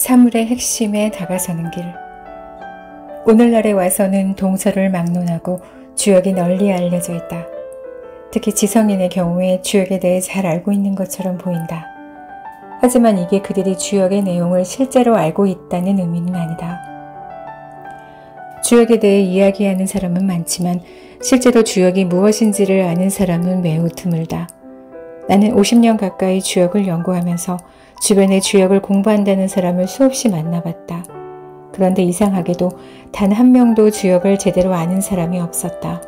사물의 핵심에 다가서는 길. 오늘날에 와서는 동서를 막론하고 주역이 널리 알려져 있다. 특히 지성인의 경우에 주역에 대해 잘 알고 있는 것처럼 보인다. 하지만 이게 그들이 주역의 내용을 실제로 알고 있다는 의미는 아니다. 주역에 대해 이야기하는 사람은 많지만 실제로 주역이 무엇인지를 아는 사람은 매우 드물다. 나는 50년 가까이 주역을 연구하면서 주변에 주역을 공부한다는 사람을 수없이 만나봤다. 그런데 이상하게도 단 한 명도 주역을 제대로 아는 사람이 없었다.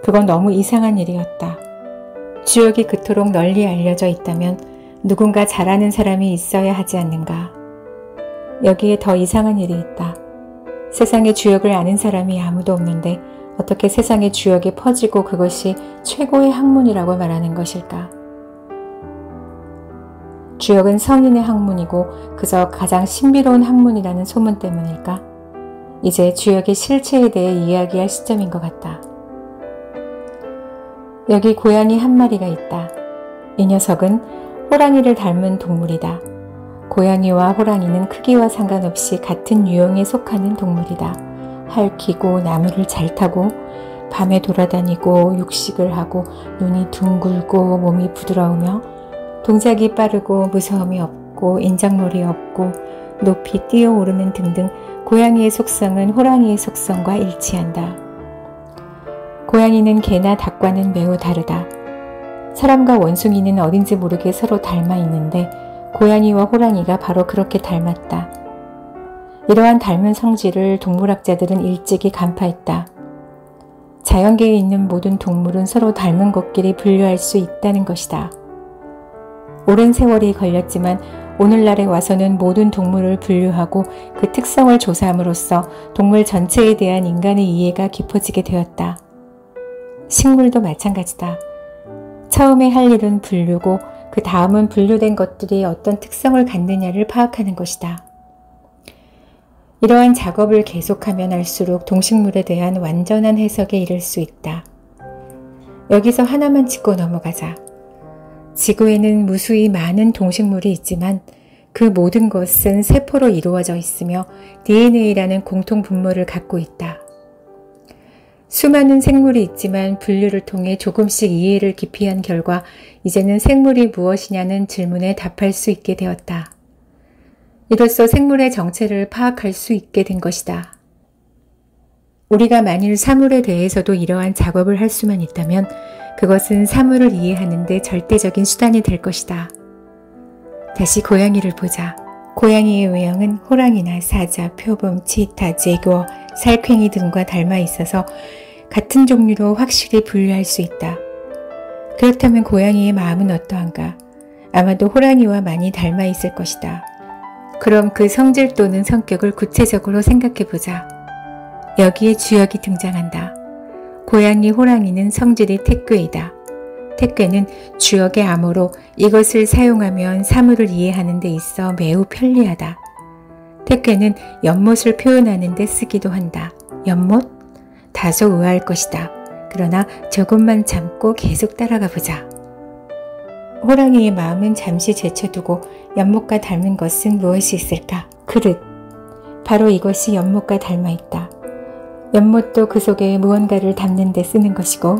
그건 너무 이상한 일이었다. 주역이 그토록 널리 알려져 있다면 누군가 잘 아는 사람이 있어야 하지 않는가. 여기에 더 이상한 일이 있다. 세상에 주역을 아는 사람이 아무도 없는데 어떻게 세상에 주역이 퍼지고 그것이 최고의 학문이라고 말하는 것일까? 주역은 성인의 학문이고 그저 가장 신비로운 학문이라는 소문 때문일까? 이제 주역의 실체에 대해 이야기할 시점인 것 같다. 여기 고양이 한 마리가 있다. 이 녀석은 호랑이를 닮은 동물이다. 고양이와 호랑이는 크기와 상관없이 같은 유형에 속하는 동물이다. 핥히고 나무를 잘 타고 밤에 돌아다니고 육식을 하고 눈이 둥글고 몸이 부드러우며 동작이 빠르고 무서움이 없고 인장머리 없고 높이 뛰어오르는 등등 고양이의 속성은 호랑이의 속성과 일치한다. 고양이는 개나 닭과는 매우 다르다. 사람과 원숭이는 어딘지 모르게 서로 닮아 있는데 고양이와 호랑이가 바로 그렇게 닮았다. 이러한 닮은 성질을 동물학자들은 일찍이 간파했다. 자연계에 있는 모든 동물은 서로 닮은 것끼리 분류할 수 있다는 것이다. 오랜 세월이 걸렸지만 오늘날에 와서는 모든 동물을 분류하고 그 특성을 조사함으로써 동물 전체에 대한 인간의 이해가 깊어지게 되었다. 식물도 마찬가지다. 처음에 할 일은 분류고 그 다음은 분류된 것들이 어떤 특성을 갖느냐를 파악하는 것이다. 이러한 작업을 계속하면 할수록 동식물에 대한 완전한 해석에 이를 수 있다. 여기서 하나만 짚고 넘어가자. 지구에는 무수히 많은 동식물이 있지만 그 모든 것은 세포로 이루어져 있으며 DNA라는 공통 분모를 갖고 있다. 수많은 생물이 있지만 분류를 통해 조금씩 이해를 깊이 한 결과 이제는 생물이 무엇이냐는 질문에 답할 수 있게 되었다. 이로써 생물의 정체를 파악할 수 있게 된 것이다. 우리가 만일 사물에 대해서도 이러한 작업을 할 수만 있다면 그것은 사물을 이해하는 데 절대적인 수단이 될 것이다. 다시 고양이를 보자. 고양이의 외형은 호랑이나 사자, 표범, 치타, 제거, 살쾡이 등과 닮아 있어서 같은 종류로 확실히 분류할 수 있다. 그렇다면 고양이의 마음은 어떠한가? 아마도 호랑이와 많이 닮아 있을 것이다. 그럼 그 성질 또는 성격을 구체적으로 생각해보자. 여기에 주역이 등장한다. 고양이, 호랑이는 성질이 택괴이다. 택괴는 주역의 암호로 이것을 사용하면 사물을 이해하는 데 있어 매우 편리하다. 택괴는 연못을 표현하는 데 쓰기도 한다. 연못? 다소 의아할 것이다. 그러나 조금만 참고 계속 따라가 보자. 호랑이의 마음은 잠시 제쳐두고 연못과 닮은 것은 무엇이 있을까? 그릇. 바로 이것이 연못과 닮아 있다. 연못도 그 속에 무언가를 담는 데 쓰는 것이고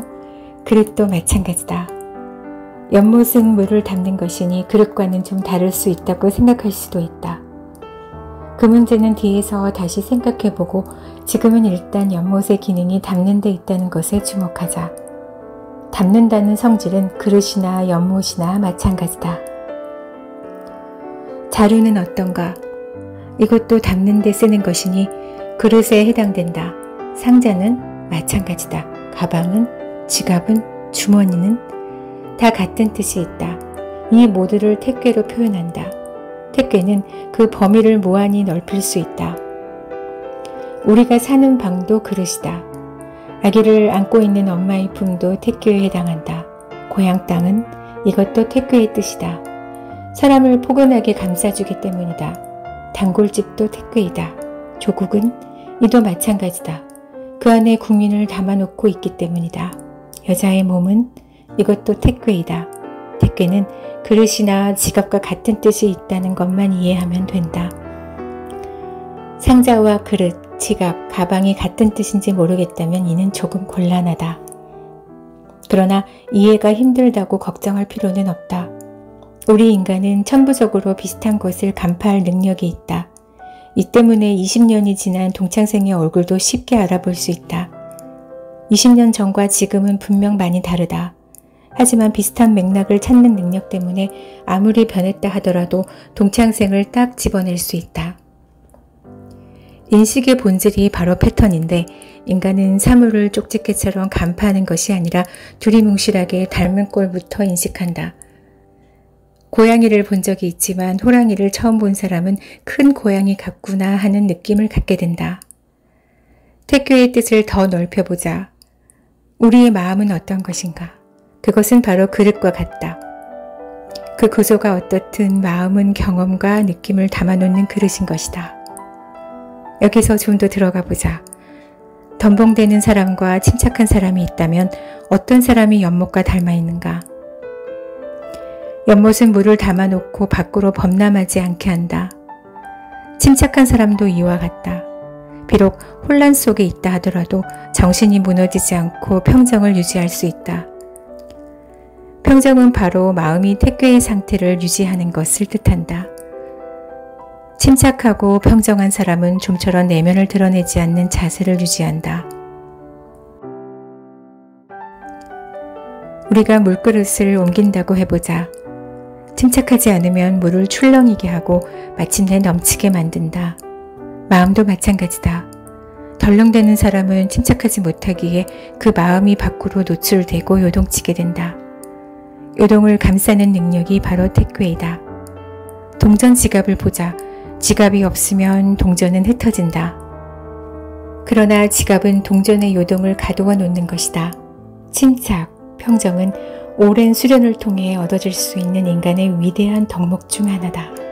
그릇도 마찬가지다. 연못은 물을 담는 것이니 그릇과는 좀 다를 수 있다고 생각할 수도 있다. 그 문제는 뒤에서 다시 생각해보고 지금은 일단 연못의 기능이 담는 데 있다는 것에 주목하자. 담는다는 성질은 그릇이나 연못이나 마찬가지다. 자루는 어떤가? 이것도 담는 데 쓰는 것이니 그릇에 해당된다. 상자는 마찬가지다. 가방은, 지갑은, 주머니는 다 같은 뜻이 있다. 이 모두를 택괴로 표현한다. 택괴는 그 범위를 무한히 넓힐 수 있다. 우리가 사는 방도 그릇이다. 아기를 안고 있는 엄마의 품도 택괴에 해당한다. 고향 땅은 이것도 택괴의 뜻이다. 사람을 포근하게 감싸주기 때문이다. 단골집도 택괴이다. 조국은 이도 마찬가지다. 그 안에 국민을 담아놓고 있기 때문이다. 여자의 몸은 이것도 택괴이다. 택괴는 그릇이나 지갑과 같은 뜻이 있다는 것만 이해하면 된다. 상자와 그릇, 지갑, 가방이 같은 뜻인지 모르겠다면 이는 조금 곤란하다. 그러나 이해가 힘들다고 걱정할 필요는 없다. 우리 인간은 천부적으로 비슷한 것을 간파할 능력이 있다. 이 때문에 20년이 지난 동창생의 얼굴도 쉽게 알아볼 수 있다. 20년 전과 지금은 분명 많이 다르다. 하지만 비슷한 맥락을 찾는 능력 때문에 아무리 변했다 하더라도 동창생을 딱 집어낼 수 있다. 인식의 본질이 바로 패턴인데 인간은 사물을 쪽집게처럼 간파하는 것이 아니라 두리뭉실하게 닮은 꼴부터 인식한다. 고양이를 본 적이 있지만 호랑이를 처음 본 사람은 큰 고양이 같구나 하는 느낌을 갖게 된다. 택괴의 뜻을 더 넓혀보자. 우리의 마음은 어떤 것인가? 그것은 바로 그릇과 같다. 그 구조가 어떻든 마음은 경험과 느낌을 담아놓는 그릇인 것이다. 여기서 좀 더 들어가 보자. 덤벙대는 사람과 침착한 사람이 있다면 어떤 사람이 연못과 닮아 있는가? 연못은 물을 담아놓고 밖으로 범람하지 않게 한다. 침착한 사람도 이와 같다. 비록 혼란 속에 있다 하더라도 정신이 무너지지 않고 평정을 유지할 수 있다. 평정은 바로 마음이 택괴의 상태를 유지하는 것을 뜻한다. 침착하고 평정한 사람은 좀처럼 내면을 드러내지 않는 자세를 유지한다. 우리가 물그릇을 옮긴다고 해보자. 침착하지 않으면 물을 출렁이게 하고 마침내 넘치게 만든다. 마음도 마찬가지다. 덜렁대는 사람은 침착하지 못하기에 그 마음이 밖으로 노출되고 요동치게 된다. 요동을 감싸는 능력이 바로 택괴이다. 동전 지갑을 보자. 지갑이 없으면 동전은 흩어진다. 그러나 지갑은 동전의 요동을 가두어 놓는 것이다. 침착, 평정은 오랜 수련을 통해 얻어질 수 있는 인간의 위대한 덕목 중 하나다.